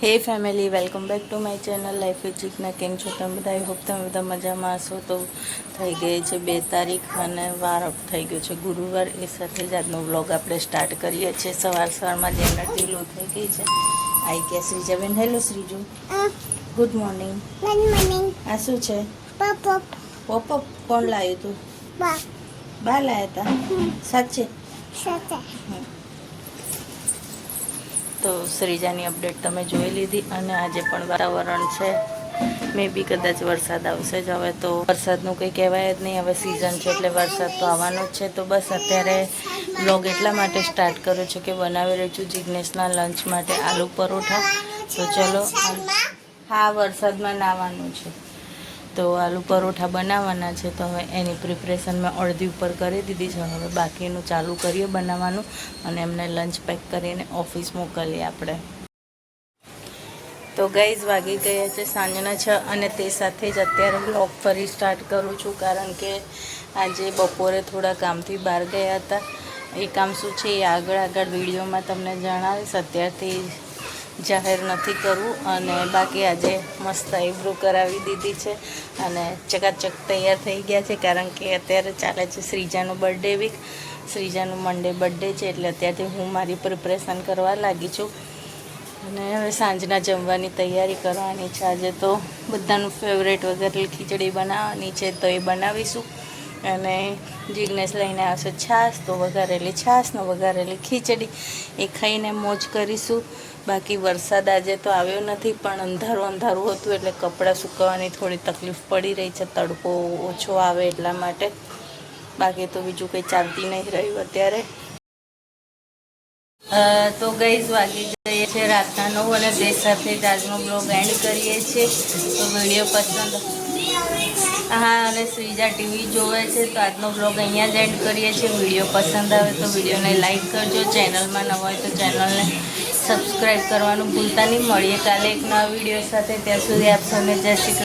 હે family, welcome back to my channel life with Jigna. કેમ છો તમે બધા? આઈ હોપ તમે બધા મજામાં હશો. તો થઈ ગઈ છે 2 તારીખ અને વાર થઈ ગયો છે ગુરુવાર. એ સાથે જ આજનો વ્લોગ આપણે સ્ટાર્ટ કરીએ છીએ. સવારમાં જે એનર્જી લો થઈ ગઈ છે. આવી ગયા શ્રીજાબેન. Hello Shreeju, good morning. આ શું છે? પોપ કોણ લાવ્યું તું? બા લાવ્યા હતા? સાચે? તો શ્રીજાની અપડેટ તમે જોઈ લીધી. અને આજે પણ વાતાવરણ છે, મે બી કદાચ વરસાદ આવશે જ. હવે તો વરસાદનું કંઈ કહેવાય જ નહીં. હવે સિઝન છે એટલે વરસાદ તો આવવાનો જ છે. તો બસ અત્યારે બ્લોગ એટલા માટે સ્ટાર્ટ કર્યો છે કે બનાવી રહી છું જિજ્ઞેશના લંચ માટે આલુ પરોઠા. તો ચલો, હા વરસાદમાં નાવાનું છે તો આલુ પરોઠા બનાવવાના છે. તો હવે એની પ્રિપરેશન મેં અડધી ઉપર કરી દીધી છે. હવે બાકીનું ચાલુ કરીએ બનાવવાનું અને એમને લંચ પેક કરીને ઓફિસ મોકલીએ આપણે. તો ગાઈઝ વાગી ગયા છે સાંજના 6 અને તે સાથે જ અત્યારે બ્લોગ ફરી સ્ટાર્ટ કરું છું. કારણ કે આજે બપોરે થોડા કામથી બહાર ગયા હતા. એ કામ શું છે એ આગળ વિડીયોમાં તમને જણાવીશ. અત્યારથી જાહેર નથી કરવું. અને બાકી આજે મસ્ત આઈબ્રો કરાવી દીધી છે અને ચકાચક તૈયાર થઈ ગયા છે. કારણ કે અત્યારે ચાલે છે શ્રીજાનું બર્થડે વીક. શ્રીજાનું મંડે બર્થડે છે એટલે અત્યારથી હું મારી પ્રિપરેશન કરવા લાગી છું. અને હવે સાંજના જમવાની તૈયારી કરવાની છે. આજે તો બધાનું ફેવરેટ વઘારેલી ખીચડી બનાવવાની છે તો એ બનાવીશું. અને જિજ્ઞેશ લઈને આવશે છાશ, તો વઘારેલી છાશ ને વઘારેલી ખીચડી એ ખાઈને મોજ કરીશું. બાકી વરસાદ આજે તો આવ્યો નથી, પણ અંધારું હતું એટલે કપડાં સુકવવાની થોડી તકલીફ પડી રહી છે. તડકો ઓછો આવે એટલા માટે. બાકી તો બીજું કંઈ ચાલતી નહીં રહ્યું અત્યારે. તો ગાઈઝ વાગી ગઈ છે રાતના 9 અને તે સાથે જ આજનો બ્લોગ એન્ડ કરીએ છીએ. તો વિડીયો પસંદ, હા, અને શ્રીજા ટીવી જોવે છે. તો આજનો બ્લોગ અહીંયા જ એન્ડ કરીએ છીએ. વિડીયો પસંદ આવે તો વિડીયોને લાઈક કરજો. ચેનલમાં નવા હોય તો ચેનલને સબસ્ક્રાઈબ કરવાનું ભૂલતા નહીં. મળીએ કાલે એક નવા વિડીયો સાથે. ત્યાં સુધી આપ સૌને જય શ્રી કૃષ્ણ.